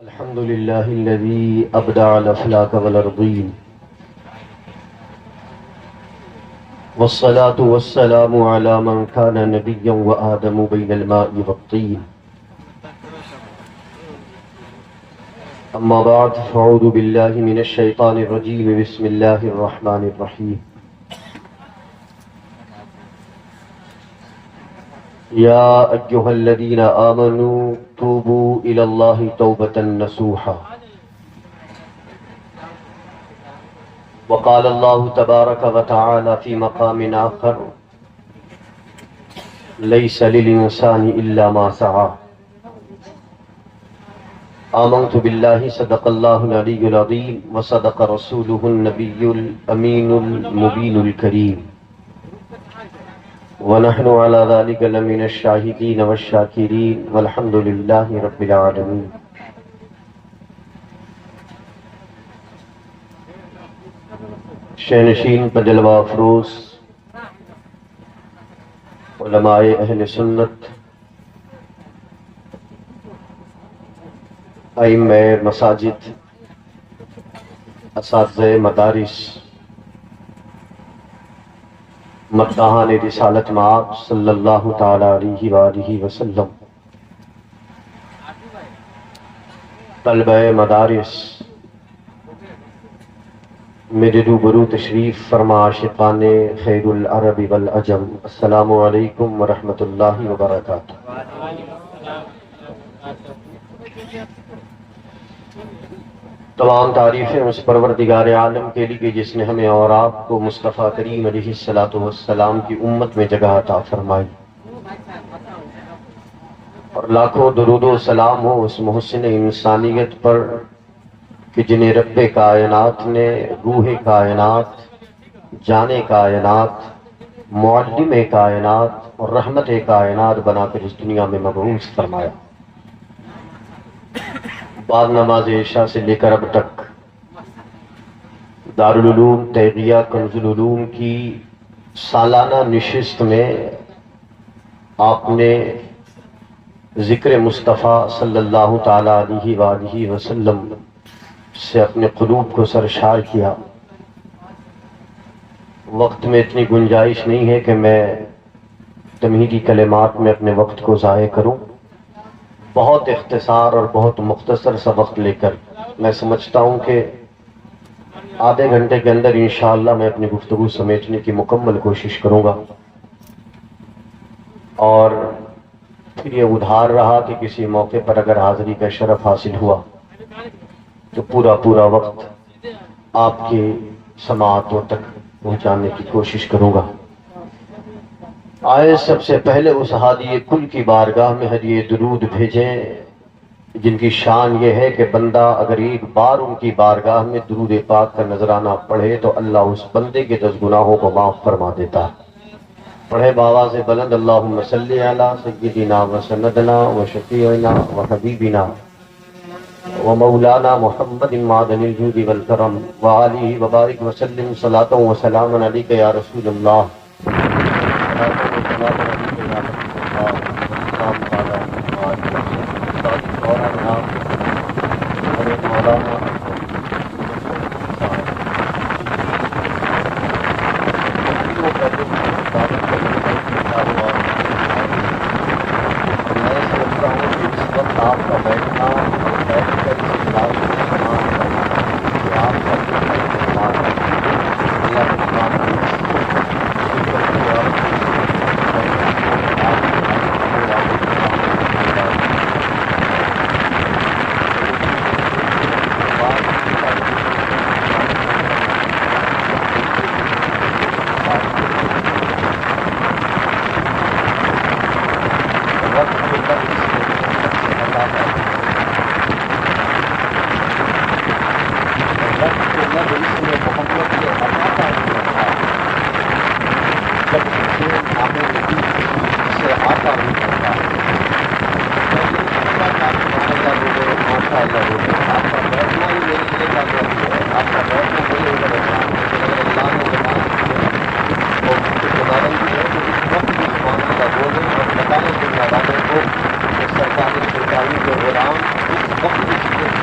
الحمد لله الذي أبدع الأفلاك والأرضين، والصلاة والسلام على من كان نبيا وآدم بين الماء والطين. أما بعد، فأعوذ بالله من الشيطان الرجيم. بسم الله الرحمن الرحيم. يا أيها الذين آمنوا توبوا إلى الله توبة نصوحا. وقال الله تبارك وتعالى في مقام آخر: ليس للإنسان إلا ما سعى. آمنت بالله صدق الله العلي العظيم وصدق رسوله النبي الأمين المبين الكريم، ونحن على ذلك لمن الشاهدين والشاكرين، والحمد لله رب العالمين. شینشین پر جلوہ افروز علماء اہل سنت، ائمہ مساجد، اساتذہ مدارس، مداحان رسالت مآب صلی اللہ تعالی علیہ وآلہ وسلم، طلبہ مدارس، میرے روبرو تشریف فرما عاشقان خیر العرب والعجم، السلام علیکم ورحمۃ اللہ وبرکاتہ۔ تمام تعریفیں اس پروردگار عالم کے لیے جس نے ہمیں اور آپ کو مصطفیٰ کریم علیہ الصلوۃ والسلام کی امت میں جگہ عطا فرمائی، اور لاکھوں درود و سلام ہو اس محسن انسانیت پر کہ جنہیں رب کائنات نے روح کائنات، جان کائنات، معلم کائنات اور رحمت کائنات بنا کر اس دنیا میں مبعوث فرمایا۔ بعد نماز عشاء سے لے کر اب تک دارالعلوم تیغیہ کنز العلوم کی سالانہ نشست میں آپ نے ذکر مصطفیٰ صلی اللہ تعالی علیہ وآلہ وسلم سے اپنے قلوب کو سرشار کیا۔ وقت میں اتنی گنجائش نہیں ہے کہ میں تمہیدی کلمات میں اپنے وقت کو ضائع کروں۔ بہت اختصار اور بہت مختصر سا وقت لے کر میں سمجھتا ہوں کہ آدھے گھنٹے کے اندر انشاءاللہ میں اپنی گفتگو سمیٹنے کی مکمل کوشش کروں گا، اور پھر یہ ادھار رہا کہ کسی موقع پر اگر حاضری کا شرف حاصل ہوا تو پورا وقت آپ کی سماعتوں تک پہنچانے کی کوشش کروں گا۔ آئے سب سے پہلے اس ہادی کل کی بارگاہ میں ہدیہ درود بھیجیں جن کی شان یہ ہے کہ بندہ اگر ایک بار ان کی بارگاہ میں درود پاک کا نذرانہ پڑھے تو اللہ اس بندے کے 10 گناہوں کو معاف فرما دیتا ہے۔ پڑھے بآواز بلند: اللہم صلی علی سیدنا و سندنا و شفیعنا و حبیبنا و مولانا محمد معدن الجود والکرم و آلہ وبارک وسلم صلاۃ و سلام علیک یا رسول اللہ۔ سرکاری جو غلام اس وقت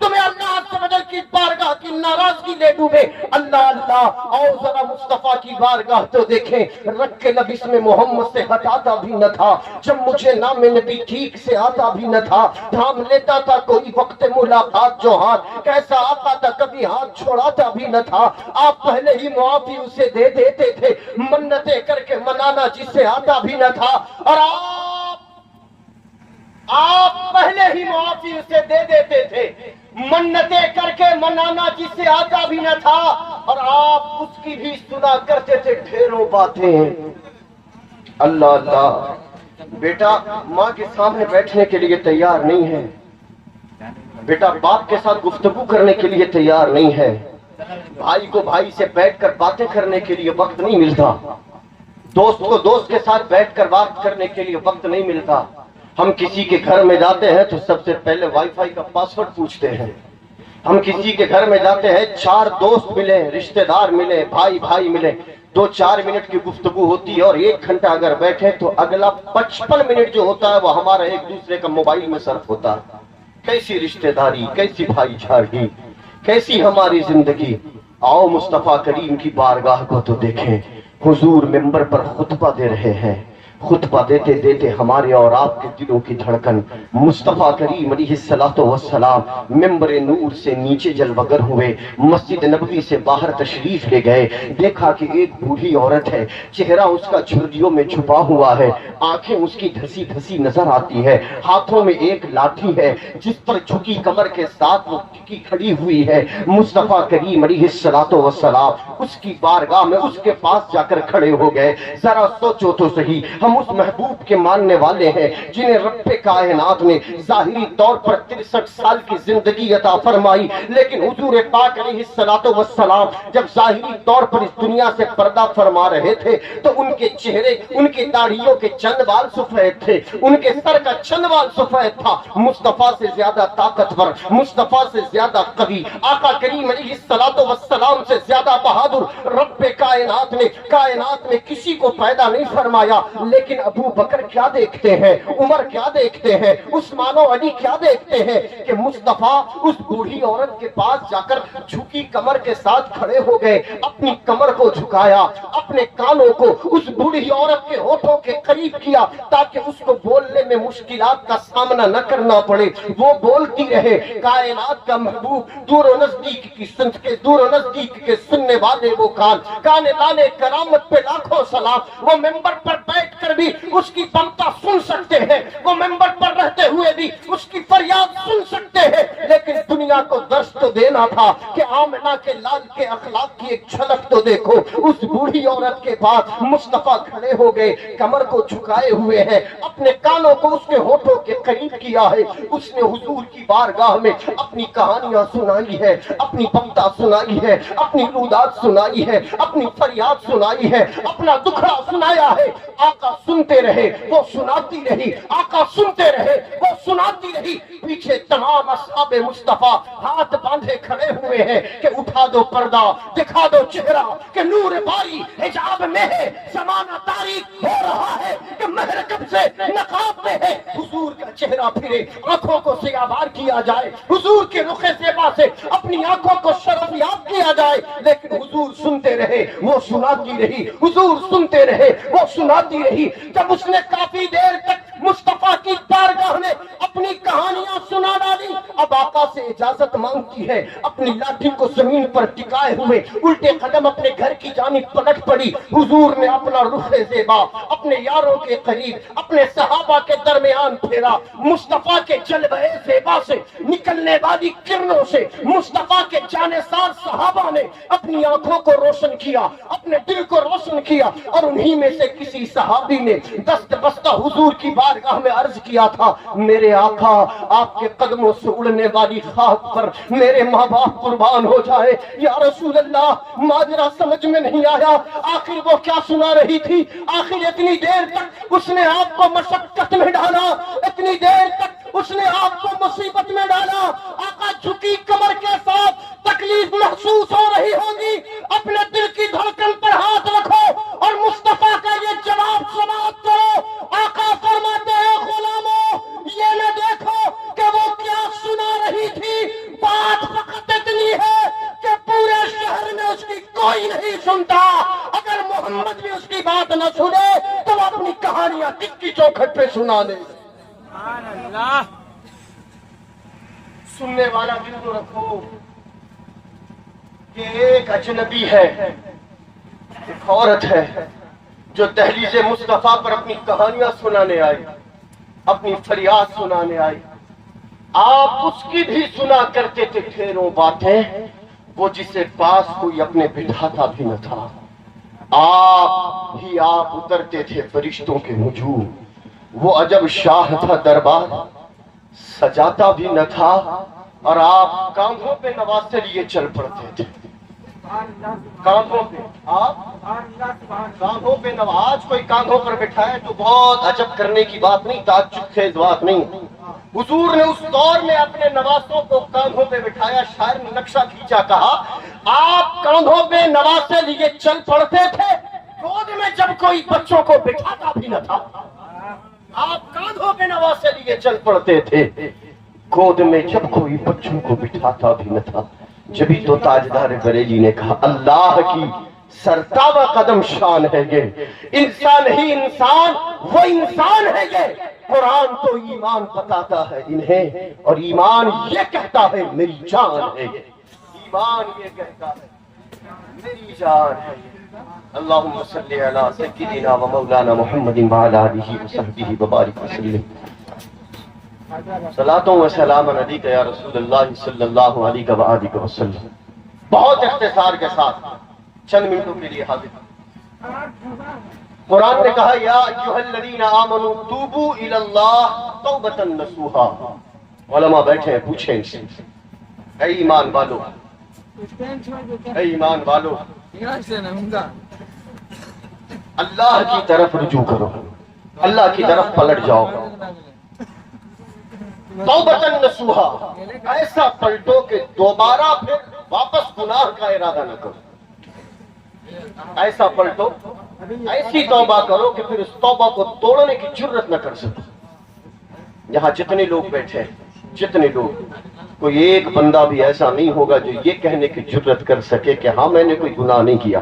تمہیں اللہ عز و جل کی بارگاہ کی ناراضگی لے ڈوبے. اللہ اللہ آؤ ذرا مصطفیٰ کی بارگاہ تو دیکھیں. رکھ کے لب اسم محمد سے ہٹاتا بھی نہ تھا, جب مجھے نام نبی ٹھیک سے آتا بھی نہ تھا. تھام لیتا تھا کوئی وقت ملاقات جو ہاتھ, کیسا آتا تھا کبھی ہاتھ چھوڑاتا بھی نہ تھا. آپ پہلے ہی معافی اسے دے دیتے تھے, منتیں کر کے منانا جس سے آتا بھی نہ تھا. اور آپ پہلے ہی معافی اسے دے دیتے تھے, منتیں کر کے منانا جس سے آتا بھی نہ تھا. اور آپ اس کی بھی سنا کرتے تھے ڈھیروں باتیں. اللہ اللہ, بیٹا ماں کے سامنے بیٹھنے کے لیے تیار نہیں ہے, بیٹا باپ کے ساتھ گفتگو کرنے کے لیے تیار نہیں ہے, بھائی کو بھائی سے بیٹھ کر باتیں کرنے کے لیے وقت نہیں ملتا, دوست کو دوست کے ساتھ بیٹھ کر بات کرنے کے لیے وقت نہیں ملتا. ہم کسی کے گھر میں جاتے ہیں تو سب سے پہلے وائی فائی کا پاسورڈ پوچھتے ہیں. ہم کسی کے گھر میں جاتے ہیں, 4 دوست ملے, رشتہ دار ملے, بھائی ملے, 2-4 منٹ کی گفتگو ہوتی ہے, اور 1 گھنٹہ اگر بیٹھے تو اگلا 55 منٹ جو ہوتا ہے وہ ہمارا ایک دوسرے کا موبائل میں صرف ہوتا ہے. کیسی رشتہ داری, کیسی بھائی چارگی, کیسی ہماری زندگی. آؤ مصطفیٰ کریم کی بارگاہ کو تو دیکھیں. حضور منبر پر خطبہ دے رہے ہیں, خطبہ دیتے دیتے ہمارے اور آپ کے دلوں کی دھڑکن. مصطفیٰ کریم علیہ الصلوۃ والسلام منبر نور سے نیچے جلوگر ہوئے, مسجد نبوی سے باہر تشریف لے گئے. دیکھا کہ ایک بوڑھی عورت ہے, چہرہ اس کا جھرریوں میں چھپا ہوا ہے, آنکھیں اس کی دھسی دھسی نظر آتی ہے, ہاتھوں میں ایک لاٹھی ہے جس پر جھکی کمر کے ساتھ وہ ٹکی کھڑی ہوئی ہے. مصطفیٰ کریم علیہ الصلوۃ والسلام اس کی بارگاہ میں اس کے پاس جا کر کھڑے ہو گئے. ذرا سوچو تو صحیح, ہم اس محبوب کے ماننے والے ہیں جنہیں رب کائنات نے ظاہری طور پر 63 سال کی زندگی عطا فرمائی, لیکن حضور پاک علیہ الصلوۃ والسلام جب ظاہری طور پر اس دنیا سے پردہ فرما رہے تھے تو ان کے چہرے, ان کی داڑھیوں کے چند بال سفید تھے, ان کے سر کا چند بال سفید تھا. مصطفیٰ سے زیادہ طاقتور, مصطفیٰ سے زیادہ قوی, آقا کریم علیہ الصلوۃ والسلام سے زیادہ بہادر رب کائنات نے کائنات میں کسی کو پیدا نہیں فرمایا. لیکن ابو بکر کیا دیکھتے ہیں, عمر کیا دیکھتے ہیں, عثمان و علی کیا دیکھتے ہیں کہ مصطفیٰ اس بوڑھی عورت کے پاس جا کر جھکی کمر کے ساتھ کھڑے ہو گئے, اپنی کمر کو جھکایا, اپنے کانوں کو اس بوڑھی عورت کے ہونٹوں کے قریب کیا تاکہ اس کو بولنے میں مشکلات کا سامنا نہ کرنا پڑے, وہ بولتی رہے. کائنات کا محبوب, دور و نزدیک کی سنت کے, دور و نزدیک کے سننے والے وہ کان لالے کرامت پہ لاکھوں سلام. وہ ممبر پر بیٹھ کر بھی اس کی بمتا سن سکتے ہیں, وہ ممبر پر رہتے ہوئے بھی اس کی فریاد سن سکتے ہیں, لیکن دنیا کو درس تو دینا تھا کہ آمنہ کے لال کے اخلاق کی ایک جھلک تو دیکھو. اس بوڑھی عورت کے پاس مصطفیٰ کھڑے ہو گئے, کمر کو جھکائے ہوئے ہیں, اپنے کانوں کو اس کے ہونٹوں کے قریب کیا ہے. اس نے حضور کی بارگاہ میں اپنی کہانیاں سنائی ہے, اپنی بمتا سنائی ہے, اپنی رودات سنائی ہے, اپنی فریاد سنائی ہے, اپنا دکھڑا سنایا ہے. آقا سنتے رہے, وہ سناتی رہی, آقا سنتے رہے, وہ سناتی رہی. پیچھے تمام اصحاب مصطفیٰ ہاتھ باندھے کھڑے ہوئے ہیں کہ اٹھا دو پردہ, دکھا دو چہرہ کہ نور باری حجاب میں ہے, زمانہ تاریخ ہو رہا ہے کہ مہر کب سے نقاب میں ہے. حضور کا چہرہ پھرے, آنکھوں کو سیاہبار کیا جائے, حضور کے رخ زیبا سے اپنی آنکھوں کو شرفیاب کیا جائے, لیکن حضور سنتے رہے, وہ سناتی رہی, حضور سنتے رہے, وہ سناتی رہی. جب اس نے کافی دیر تک مصطفیٰ کی بارگاہ میں اپنی کہانیاں سنا ڈالی, اب آقا سے اجازت مانگتی ہے, اپنی لاٹھی کو زمین پر ٹکائے ہوئے الٹے قدم اپنے گھر کی جانب پلٹ پڑی. حضور نے اپنا رخ زیبا اپنے یاروں کے قریب, اپنے صحابہ کے درمیان پھیرا. مصطفیٰ کے جلوہ زیبا سے نکلنے والی کرنوں سے مصطفیٰ کے جانثار صحابہ نے اپنی آنکھوں کو روشن کیا, اپنے دل کو روشن کیا. اور انہی میں سے کسی صحابی نے دست بستہ حضور کی بارگاہ میں عرض کیا تھا, میرے آقا آپ کے قدموں سے اڑنے والی خاک پر میرے ماں باپ قربان ہو جائے. یا رسول اللہ, ماجرا سمجھ میں نہیں آیا, آخر وہ کیا سنا رہی تھی, آخر اتنی دیر تک اس نے آپ کو مشقت میں ڈالا, اتنی دیر تک اس نے آپ کو مصیبت میں ڈالا. آقا جھکی کمر کے ساتھ تکلیف محسوس ہو رہی ہوگی, اپنے دل کی دھڑکن پر ہاتھ رکھو اور مصطفیٰ کا یہ جواب سماعت کرو. آقا فرماتے ہیں, غلاموں یہ نہ دیکھو کہ وہ کیا سنا رہی تھی, سنتا. اگر محمد بھی اس کی بات نہ سنے تو وہ اپنی کہانیاں کس کی چوکھٹ پہ سنا دے. سبحان اللہ. سننے والا دل کو رکھو کہ ایک اجنبی ہے، ایک عورت ہے جو دہلیز مصطفیٰ پر اپنی کہانیاں سنانے آئی، اپنی فریاد سنانے آئی. آپ اس کی بھی سنا کرتے تھے ڈھیروں باتیں، وہ جسے پاس کوئی اپنے بٹھاتا بھی نہ تھا. آپ ہی آپ اترتے تھے فرشتوں کے ہجوم. وہ عجب شاہ تھا دربار سجاتا بھی نہ تھا، اور آپ کاندھوں پہ نواسے لیے چل پڑتے تھے. کاندھوں پہ آپ کاندھوں پہ آج کوئی کاندھوں پر بٹھائے تو بہت عجب کرنے کی بات نہیں، تعجب خیز بات نہیں. حضور نے اس دور میں اپنے نواسوں کو کاندھوں پہ بٹھایا. شاعر نے نقشہ کھینچا، کہا آپ کاندھوں پہ نواسے لیے چل پڑتے تھے، گود میں جب کوئی بچوں کو بٹھاتا بھی نہ تھا. آپ کاندھوں پہ نواسے لیے چل پڑتے تھے، گود میں جب کوئی بچوں کو بٹھاتا بھی نہ تھا. جبھی تو تاجدار بریلی نے کہا اللہ کی سرتابہ قدم شان ہے یہ، انسان ہی انسان، وہ انسان ہے یہ. قرآن تو ایمان بتاتا ہے انہیں، اور ایمان یہ کہتا ہے میری جان ہے یہ. ایمان یہ کہتا ہے میری جان ہے. اللہم صلی علی سیدنا و مولانا محمد وعلی آلہ وصحبہ وبارک وسلم. صلاۃ و سلام علیک یا رسول اللہ صلی اللہ علیہ وآلہ وسلم. بہت اختصار کے ساتھ چند منٹوں کے لیے حاضر. قرآن نے کہا یا ایھا الذین آمنوا توبوا الی اللہ توبۃ نصوحا. علماء بیٹھے ہیں، پوچھیں ان سے، اے ایمان والو، اے ایمان والو، اللہ کی طرف رجوع کرو، اللہ کی طرف پلٹ جاؤ. توبۃ نصوحا، ایسا پلٹو کہ دوبارہ پھر واپس گناہ کا ارادہ نہ کرو. ایسا پلٹو، ایسی توبہ کرو کہ پھر اس توبہ کو توڑنے کی جرت نہ کر سکو. یہاں جتنے لوگ بیٹھے ہیں، جتنے لوگ، کوئی ایک بندہ بھی ایسا نہیں ہوگا جو یہ کہنے کی جرت کر سکے کہ ہاں میں نے کوئی گناہ نہیں کیا.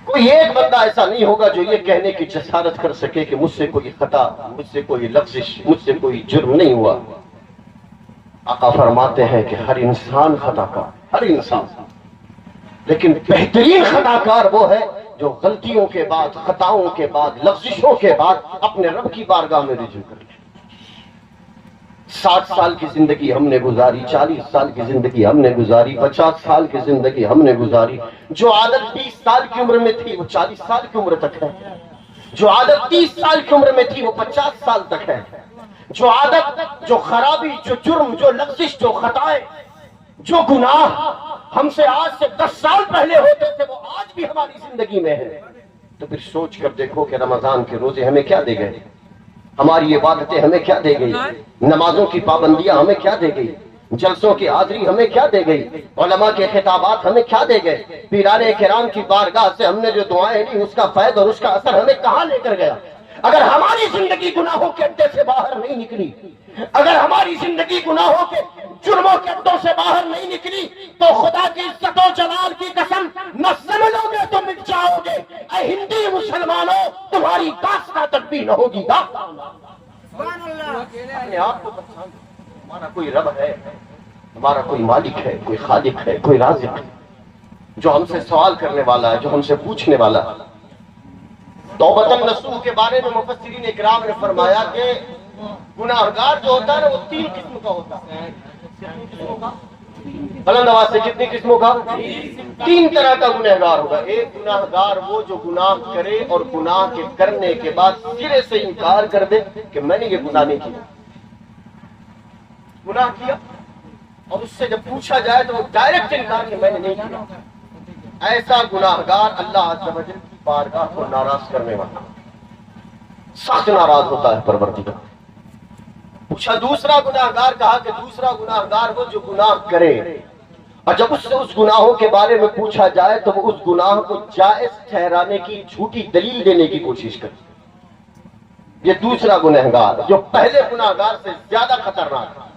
کوئی ایک بندہ ایسا نہیں ہوگا جو یہ کہنے کی جسارت کر سکے کہ مجھ سے کوئی خطا، مجھ سے کوئی لفظش، مجھ سے کوئی جرم نہیں ہوا. آقا فرماتے ہیں کہ ہر انسان خطا کار، ہر انسان، لیکن بہترین خطا کار وہ ہے جو غلطیوں کے بعد، خطاؤں کے بعد، لفظشوں کے بعد اپنے رب کی بارگاہ میں رجوع کر لے. 60 سال کی زندگی ہم نے گزاری، 40 سال کی زندگی ہم نے گزاری، 50 سال کی زندگی ہم نے گزاری. جو عادت 20 سال کی عمر میں تھی وہ 40 سال کی عمر تک ہے. جو عادت 30 سال کی عمر میں تھی وہ 50 سال تک ہے. جو عادت، جو خرابی، جو جرم، جو لغزش، جو خطائیں، جو گناہ ہم سے آج سے 10 سال پہلے ہوتے تھے وہ آج بھی ہماری زندگی میں ہے. تو پھر سوچ کر دیکھو کہ رمضان کے روزے ہمیں کیا دے گئے، ہماری عبادتیں ہمیں کیا دے گئی، نمازوں کی پابندیاں ہمیں کیا دے گئی، جلسوں کی حاضری ہمیں کیا دے گئی، علماء کے خطابات ہمیں کیا دے گئے، پیران کرام کی بارگاہ سے ہم نے جو دعائیں لی اس کا فیض اور اس کا اثر ہمیں کہاں لے کر گیا. اگر ہماری زندگی گناہوں کے اڈے سے باہر نہیں نکلی، اگر ہماری زندگی گناہوں کے جرموں کے اڈوں سے باہر نہیں نکلی تو خدا کی عزت و جلال کی قسم نہ سمجھو گے تو مٹ جاؤ گے. اے ہندی مسلمانوں، تمہاری داستہ تک بھی نہ ہوگی. اپنے آپ کو پہچان دو، ہمارا کوئی رب ہے، ہمارا کوئی مالک ہے، کوئی خالق ہے، کوئی رازق ہے جو ہم سے سوال کرنے والا ہے، جو ہم سے پوچھنے والا ہے. توبۃ نصوح کے بارے میں مفسرین اکرام نے فرمایا کہ گناہگار جو ہوتا ہے وہ 3 قسم کا ہوتا ہے. بلند آواز سے، کتنی قسموں کا؟ 3 طرح کا گنہگار ہوگا. ایک گناہگار وہ جو گناہ کرے اور گناہ کے کرنے کے بعد سرے سے انکار کر دے کہ میں نے یہ گناہ نہیں کیا. گناہ کیا اور اس سے جب پوچھا جائے تو وہ ڈائریکٹ انکار کہ میں نے نہیں کیا. ایسا گناہگار اللہ عز و جل کی بارگاہ کو ناراض کرنے والا، سخت ناراض ہوتا ہے پروردگار. پوچھا دوسرا گناہگار، کہا کہ دوسرا گناہگار وہ جو گناہ کرے اور جب اس سے اس گناہوں کے بارے میں پوچھا جائے تو وہ اس گناہ کو جائز ٹھہرانے کی جھوٹی دلیل دینے کی کوشش کرے. یہ دوسرا گنہگار جو پہلے گناہگار سے زیادہ خطرناک ہے،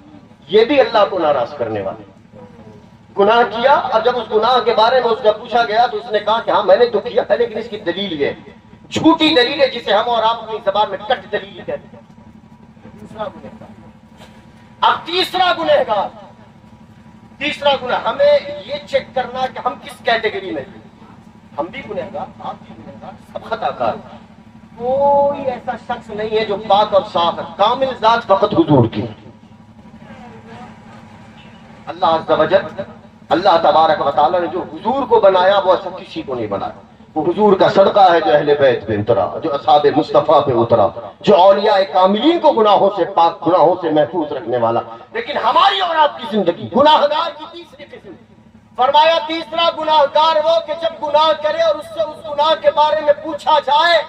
یہ بھی اللہ کو ناراض کرنے والے. گناہ کیا، اور جب اس گناہ کے بارے میں اس سے پوچھا گیا تو اس نے کہا کہ ہاں میں نے تو کیا ہے، لیکن اس کی دلیل یہ جھوٹی دلیل ہے جسے ہم اور آپ اپنی زبان میں کٹ دلیل کہتے ہیں۔ دوسرا گنہگار۔ اب تیسرا گنہگار، تیسرا گناہ، ہمیں یہ چیک کرنا کہ ہم کس کیٹیگری میں ہیں۔ ہم بھی گنہگار، آپ بھی گنہگار، سب خطا کار، کوئی ایسا شخص نہیں ہے جو پاک اور صاف ہے، کامل ذات فقط حضور کی۔ اللہ عز و جل، اللہ تبارک و تعالیٰ نے جو حضور کو بنایا وہ ایسا کسی کو نہیں بنایا۔ وہ حضور کا صدقہ ہے جو اہل بیت پہ اترا، جو اصحاب مصطفیٰ پہ اترا، جو اولیاء کاملین کو گناہوں سے پاک، گناہوں سے محفوظ رکھنے والا۔ لیکن ہماری اور آپ کی زندگی گناہگار کی تیسری قسم، فرمایا تیسرا گناہگار وہ کہ جب گناہ کرے اور اس سے اس گناہ کے بارے میں پوچھا جائے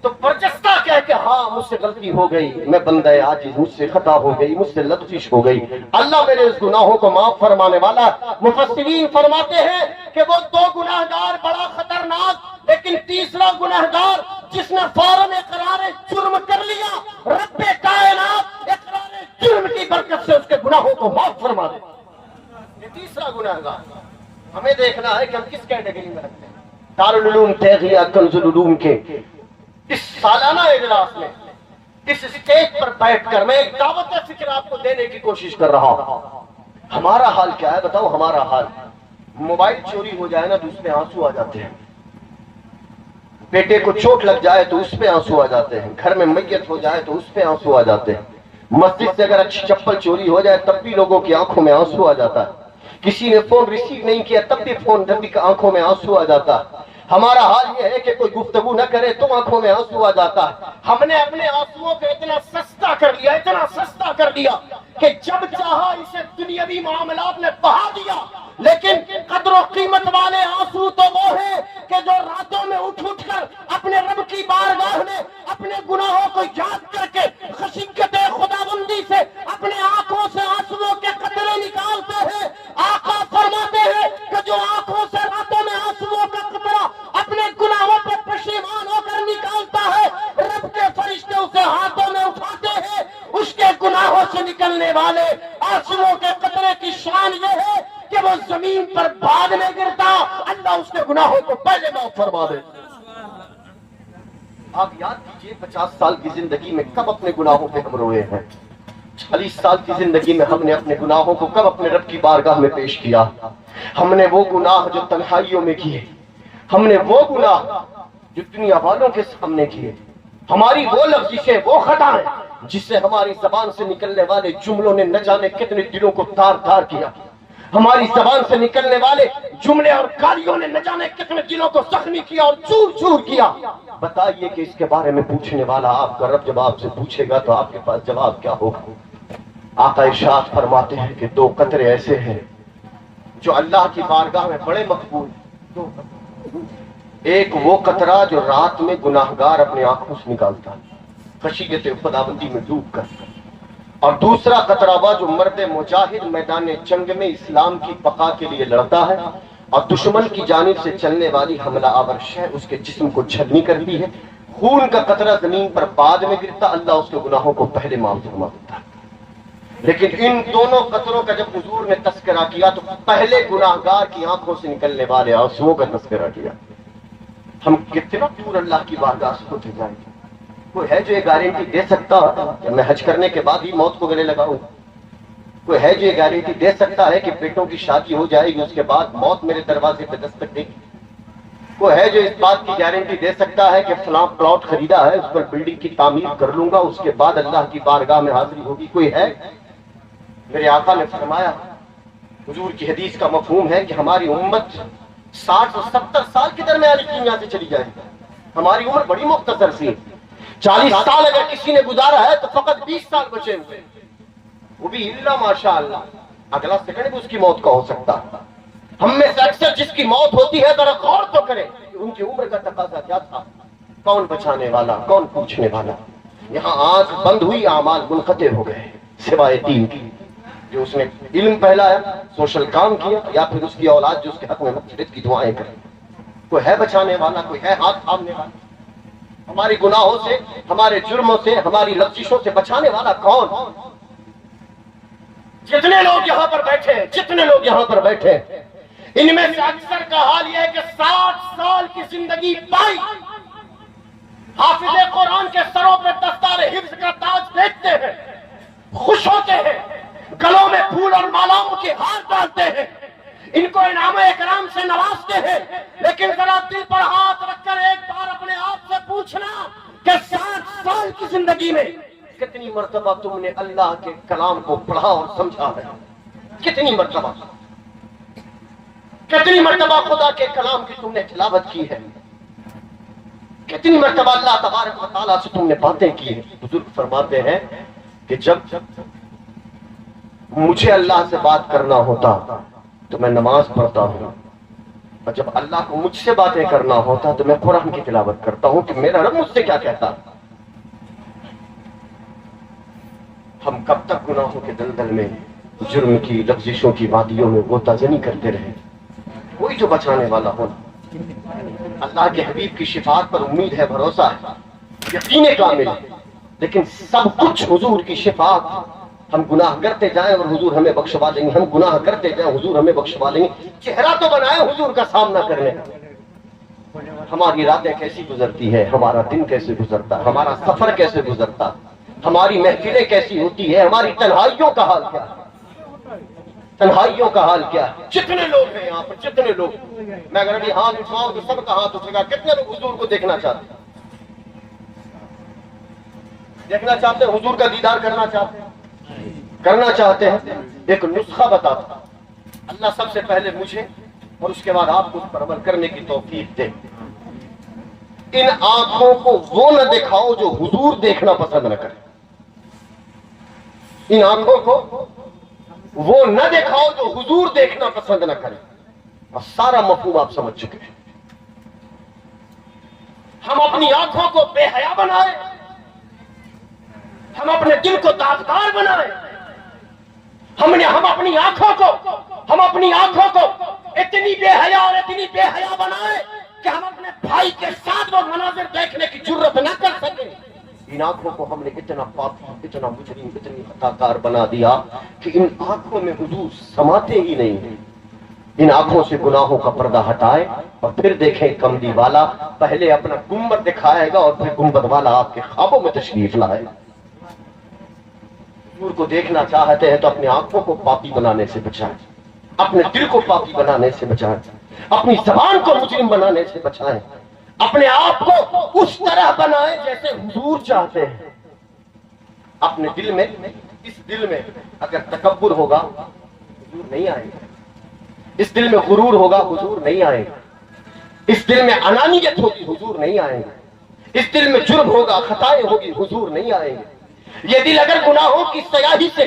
تو برجستہ کہہ کہ ہاں مجھ سے غلطی ہو گئی، میں بندہ عاجز، مجھ سے خطا ہو گئی، مجھ سے لغزش ہو گئی، اللہ میرے اس گناہوں کو معاف فرمانے والا۔ مفسرین فرماتے ہیں کہ وہ دو گناہگار بڑا خطرناک، لیکن تیسرا گناہگار جس نے فوراً اقرار جرم کر لیا، رب کائنات اقرار جرم کی برکت سے اس کے گناہوں کو معاف فرما دے۔ یہ تیسرا گناہگار۔ ہمیں دیکھنا ہے کہ ہم کس کیٹیگری میں رکھتے ہیں۔ دارالعلوم تیغیہ کنز العلوم کے اس سالانہ اجلاس میں اس اسٹیج پر بیٹھ کر میں ایک دعوت فکر آپ کو دینے کی کوشش کر رہا ہوں۔ ہمارا حال کیا ہے بتاؤ؟ ہمارا حال، موبائل چوری ہو جائے نا تو اس پہ آنسو آ جاتے ہیں، بیٹے کو چوٹ لگ جائے تو اس پہ آنسو آ جاتے ہیں، گھر میں میت ہو جائے تو اس پہ آنسو آ جاتے ہیں، مسجد سے اگر اچھی چپل چوری ہو جائے تب بھی لوگوں کی آنکھوں میں آنسو آ جاتا ہے، کسی نے فون ریسیو نہیں کیا تب بھی آنکھوں میں آنسو آ جاتا ہے۔ ہمارا حال یہ ہے کہ کوئی گفتگو نہ کرے تو آنکھوں میں آنسو آ جاتا ہے۔ ہم نے اپنے آنسوؤں کو اتنا سستا کر لیا، اتنا سستا کر لیا کہ جب چاہا اسے دنیاوی معاملات میں بہا دیا، لیکن قدر و قیمت والے آنسو تو وہ ہیں کہ جو راتوں میں اٹھ اٹھ کر اپنے رب کی بارگاہ میں اپنے گناہوں کو یاد کر کے خشیت خداوندی سے اپنے آنکھوں سے آنسوؤں کے قطرے نکالتے ہیں۔ آقا فرماتے ہیں کہ جو آنکھوں سے راتوں میں آنسوؤں کا قطرہ اپنے گناہوں پر پشیمان ہو کر نکالتا ہے، رب کے فرشتے اسے ہاتھوں میں اٹھاتے ہیں۔ اس کے گناہوں سے نکلنے والے آنسوؤں کے قطرے کی شان یہ ہے کہ وہ زمین پر بھاگ نہیں گرتا، اللہ اس کے گناہوں کو پہلے معاف فرما دے۔ آپ یاد کیجئے 50 سال کی زندگی میں کب اپنے گناہوں پہ ہم روئے ہیں، 40 سال کی زندگی میں ہم نے اپنے گناہوں کو کب اپنے رب کی بارگاہ میں پیش کیا۔ ہم نے وہ گناہ جو تنہائیوں میں کیے، ہم نے وہ گناہ جو دنیا والوں کے سامنے کیے، ہماری وہ لفظیں، وہ خطائیں جس سے ہماری زبان سے نکلنے والے جملوں نے نہ جانے کتنے دلوں کو تار تار کیا، ہماری زبان سے نکلنے والے جملے اور گالیوں نے نہ جانے کتنے دلوں کو زخمی کیا اور چور چور کیا۔ بتائیے کہ اس کے بارے میں پوچھنے والا آپ کا رب جب آپ سے پوچھے گا تو آپ کے پاس جواب کیا ہوگا؟ آقا ارشاد فرماتے ہیں کہ دو قطرے ایسے ہیں جو اللہ کی بارگاہ میں بڑے مقبول، دو قطرے، ایک وہ قطرہ جو رات میں گناہگار اپنے آنکھوں سے نکالتا ہے خشیت خداوندی میں ڈوب کر، اور دوسرا قطرہ وہ جو مرد مجاہد میدان جنگ میں اسلام کی بقا کے لیے لڑتا ہے اور دشمن کی جانب سے چلنے والی حملہ آور شے اس کے جسم کو چھلنی کرتی ہے، خون کا قطرہ زمین پر بعد میں گرتا، اللہ اس کے گناہوں کو پہلے معاف فرما دیتا ہے۔ لیکن ان دونوں قطروں کا جب حضور نے تذکرہ کیا تو پہلے گناہگار کی آنکھوں سے نکلنے والے آنسوؤں کا تذکرہ کیا۔ ہم کتنا دور اللہ کی بارگاہ سے ہوتے جائیں گے؟ کوئی ہے جو یہ گارنٹی دے سکتا کہ میں حج کرنے کے بعد ہی موت کو گلے لگاؤں؟ کوئی ہے جو یہ گارنٹی دے سکتا ہے کہ بیٹوں کی شادی ہو جائے گی اس کے بعد موت میرے دروازے پہ دستک دے گی؟ کوئی ہے جو اس بات کی گارنٹی دے سکتا ہے کہ فلاں پلاٹ خریدا ہے اس پر بلڈنگ کی تعمیر کر لوں گا اس کے بعد اللہ کی بارگاہ میں حاضری ہوگی؟ کوئی ہے؟ میرے آقا نے فرمایا، حضور کی حدیث کا مفہوم ہے کہ ہماری امت 60 اور 70 سال کے درمیان اس دنیا سے چلی جائے، ہماری عمر بڑی مختصر سی، 40 سال اگر کسی نے گزارا ہے تو فقط 20 سال بچے ہوئے، وہ بھی اللہ ماشاء اللہ اگلا سیکنڈ بھی اس کی موت کا ہو سکتا۔ ہم میں سے اکثر جس کی موت ہوتی ہے ذرا غور تو کریں کہ ان کی عمر کا تقاضا کیا تھا، کون بچانے والا، کون پوچھنے والا؟ یہاں آنکھ بند ہوئی، اعمال منقطع ہو گئے سوائے 3 کی، جو اس نے علم پھیلایا، سوشل کام کیا، یا پھر اس کی اولاد جو اس کے حق میں مغفرت کی دعائیں کرے۔ کوئی ہے بچانے والا؟ کوئی ہے ہاتھ تھامنے والا؟ ہماری گناہوں سے، ہمارے جرموں سے، ہماری لغزشوں سے بچانے والا کون؟ جتنے لوگ یہاں پر بیٹھے جتنے لوگ یہاں پر بیٹھے ان میں سے اکثر کا حال یہ ہے کہ 60 سال کی زندگی پائی، حافظ قرآن کے سروں پہ دستار حفظ کا تاج دیکھتے ہیں، خوش ہوتے ہیں، گلوں میں پھول اور مالاؤں کے ہار ڈالتے ہیں، ان کو انعام اکرام سے نوازتے ہیں، لیکن ذرا دل پر ہاتھ رکھ کر ایک بار اپنے آپ سے پوچھنا کہ 60 سال کی زندگی میں کتنی مرتبہ تم نے اللہ کے کلام کو پڑھا اور سمجھا ہے؟ کتنی مرتبہ خدا کے کلام کی تم نے تلاوت کی ہے؟ کتنی مرتبہ اللہ تبارک و تعالیٰ سے تم نے باتیں کی ہیں؟ بزرگ فرماتے ہیں کہ جب مجھے اللہ سے بات کرنا ہوتا تو میں نماز پڑھتا ہوں، اور جب اللہ کو مجھ سے باتیں کرنا ہوتا تو میں قرآن کی تلاوت کرتا ہوں کہ میرا رب مجھ سے کیا کہتا۔ ہم کب تک گناہوں کے دلدل میں، جرم کی لغزشوں کی وادیوں میں غوطہ زنی کرتے رہے؟ کوئی جو بچانے والا ہونا، اللہ کے حبیب کی شفاعت پر امید ہے، بھروسہ ہے، یقین کامل ہے، لیکن سب کچھ حضور کی شفاعت۔ ہم گناہ کرتے جائیں اور حضور ہمیں بخشوا دیں گے، ہم گناہ کرتے جائیں حضور ہمیں بخشوا دیں گے۔ چہرہ تو بنائے حضور کا سامنا کرنے کا۔ ہماری راتیں کیسی گزرتی ہے، ہمارا دن کیسے گزرتا، ہمارا سفر کیسے گزرتا، ہماری محفلیں کیسی ہوتی ہے، ہماری تنہائیوں کا حال کیا ہے، تنہائیوں کا حال کیا ہے۔ جتنے لوگ ہیں یہاں پر، جتنے لوگ، میں اگر ابھی ہاتھ اٹھاؤں تو سب کا ہاتھ اٹھے گا، کتنے لوگ حضور کو دیکھنا چاہتے ہیں، دیکھنا چاہتے ہیں، حضور کا دیدار کرنا چاہتے ہیں، کرنا چاہتے ہیں؟ ایک نسخہ بتاتا، اللہ سب سے پہلے مجھے اور اس کے بعد آپ کو اس پر عمل کرنے کی توفیق دے۔ ان آنکھوں کو وہ نہ دکھاؤ جو حضور دیکھنا پسند نہ کرے، ان آنکھوں کو وہ نہ دکھاؤ جو حضور دیکھنا پسند نہ کرے۔ اور سارا مفہوم آپ سمجھ چکے ہیں۔ ہم اپنی آنکھوں کو بے حیا بنائیں، ہم اپنے دل کو داغدار بنائیں، ہم اپنی آنکھوں کو اتنی بے حیا اور اتنی بے حیا بنائیں کہ ہم اپنے بھائی کے ساتھ وہ مناظر دیکھنے کی جرت نہ کر سکیں۔ ان آنکھوں کو ہم نے اتنا پاپی، اتنا مجرم، اتنی خطا کار بنا دیا کہ ان آنکھوں میں حضور سماتے ہی نہیں ہیں۔ ان آنکھوں سے گناہوں کا پردہ ہٹائے اور پھر دیکھیں کملی والا پہلے اپنا گنبد دکھائے گا اور پھر گنبد والا آپ کے خوابوں میں تشریف لائے گا۔ حضور کو دیکھنا چاہتے ہیں تو اپنی آنکھوں کو پاپی بنانے سے بچائیں، اپنے دل کو پاپی بنانے سے بچائیں، اپنی زبان کو مجرم بنانے سے بچائیں، اپنے آپ کو اس طرح بنائیں جیسے حضور چاہتے ہیں۔ اپنے دل میں، اس دل میں اگر تکبر ہوگا حضور نہیں آئے گا، اس دل میں غرور ہوگا حضور نہیں آئے گا، اس دل میں انانیت ہوگی حضور نہیں آئے گا، اس دل میں جرم ہوگا، خطائیں ہوگی حضور نہیں آئے گا۔ یہ دل اگر گناہوں کی سیاہی سے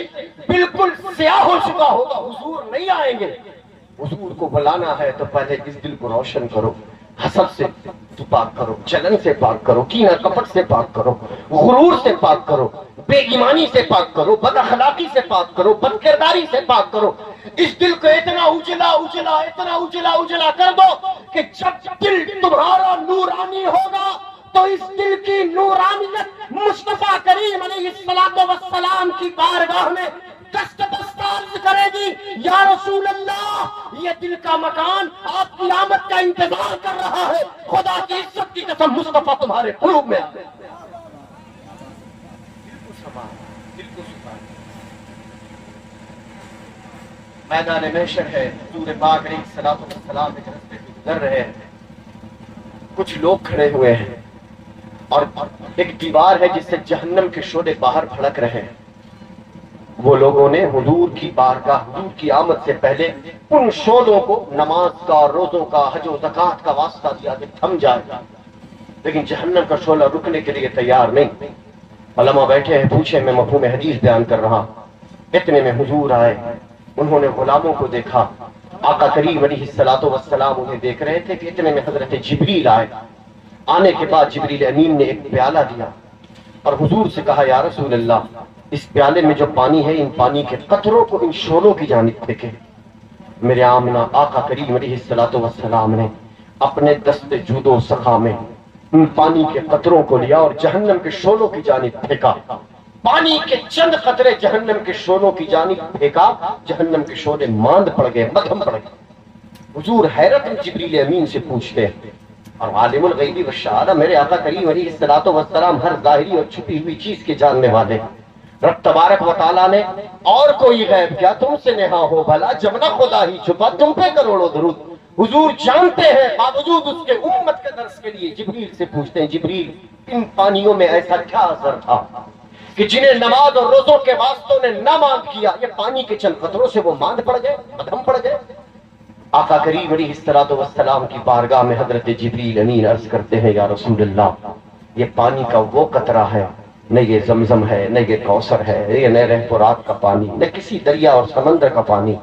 بالکل سیاہ ہو چکا ہوگا حضور نہیں آئیں گے۔ حضور کو بلانا ہے تو پہلے اس دل کو روشن کرو، حسد سے پاک کرو، جلن سے پاک کرو، کینہ کپٹ سے پاک کرو، غرور سے پاک کرو، بے ایمانی سے پاک کرو، بد اخلاقی سے پاک کرو، بد کرداری سے پاک کرو۔ اس دل کو اتنا اجلا کر دو کہ جب دل تمہارا نورانی ہوگا تو اس دل کی نورانیت مصطفیٰ کریم علیہ السلام کی بارگاہ میں دست عرض کرے گی، یا رسول اللہ، یہ دل کا مکان آپ کی آمد کا انتظار کر رہا ہے، خدا کی عزت کی قسم مصطفیٰ تمہارے قلوب میں آئے۔ میدان محشر ہے، حضور پاک علیہ السلام ایک راستے سے گزر رہے ہیں، کچھ لوگ کھڑے ہوئے ہیں اور ایک دیوار ہے جس سے جہنم کے شعلے باہر بھڑک رہے ہیں۔ وہ لوگوں نے حضور کی بارگاہ، حضور کی آمد سے پہلے ان شعلوں کو نماز کا، روزوں کا، حج و زکوٰۃ کا واسطہ دیا کہ تھم جائے، لیکن جہنم کا شعلہ رکنے کے لیے تیار نہیں۔ علماء بیٹھے ہیں، پوچھے، میں مفہوم حدیث بیان کر رہا۔ اتنے میں حضور آئے، انہوں نے غلاموں کو دیکھا، آقا کریم علیہ السلام انہیں دیکھ رہے تھے کہ اتنے میں حضرت جبریل آئے۔ آنے کے بعد جبریل امین نے ایک پیالہ دیا اور حضور سے کہا، یا رسول اللہ، اس پیالے میں جو پانی ہے ان پانی کے قطروں کو ان شعلوں کی جانب پھینکے۔ میرے آمنہ آقا کریم علیہ السلام نے اپنے دست جود و سخا میں ان پانی کے قطروں کو لیا اور جہنم کے شعلوں کی جانب پھینکا۔ پانی کے چند قطرے جہنم کے شعلوں کی جانب پھینکا، جہنم کے شعلے ماند پڑ گئے، مدھم پڑ گئے۔ حضور حیرت میں جبریل امین سے پوچھتے ہیں، اور عالم الغیبی والشہادہ میرے آقا کریم علیہ الصلوۃ والسلام ہر ظاہری اور چھپی ہوئی چیز کے جاننے والے، رب تبارک و تعالیٰ نے اور کوئی غیب کیا تم سے نہا ہو بھلا، جب نہ خدا ہی چھپا تم پہ کروڑوں درود۔ حضور جانتے ہیں، باوجود اس کے امت کے درس کے لیے جبریل سے پوچھتے ہیں، جبریل ان پانیوں میں ایسا کیا اثر تھا کہ جنہیں نماز اور روزوں کے واسطوں نے نہ ماند کیا، یہ پانی کے چند قطروں سے وہ ماند پڑ گئے، مدھم پڑ گئے۔ آقا کریم علیہ الصلوۃ والسلام کی بارگاہ میں حضرت جبریل امین عرض کرتے ہیں، یا رسول اللہ، یہ پانی کا وہ قطرہ ہے، نہ یہ زمزم ہے، نہ یہ کوثر ہے، یہ نہ رہ فرات کا پانی، نہ کسی دریا اور سمندر کا پانی۔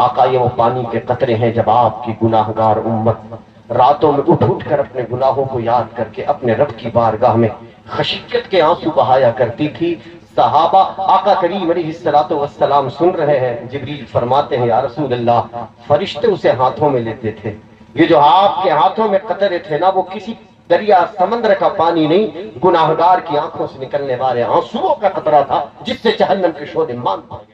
آقا یہ وہ پانی کے قطرے ہیں جب آپ کی گناہ گار امت راتوں میں اٹھ اٹھ کر اپنے گناہوں کو یاد کر کے اپنے رب کی بارگاہ میں خشیت کے آنسو بہایا کرتی تھی۔ صحابہ آقا کریم علیہ الصلوۃ والسلام سن رہے ہیں، جبریل فرماتے ہیں، یا رسول اللہ، فرشتے اسے ہاتھوں میں لیتے تھے، یہ جو آپ کے ہاتھوں میں قطرے تھے نا، وہ کسی دریا سمندر کا پانی نہیں، گناہگار کی آنکھوں سے نکلنے والے آنسوؤں کا قطرہ تھا، جس سے جہنم کے شعلے مان پڑے۔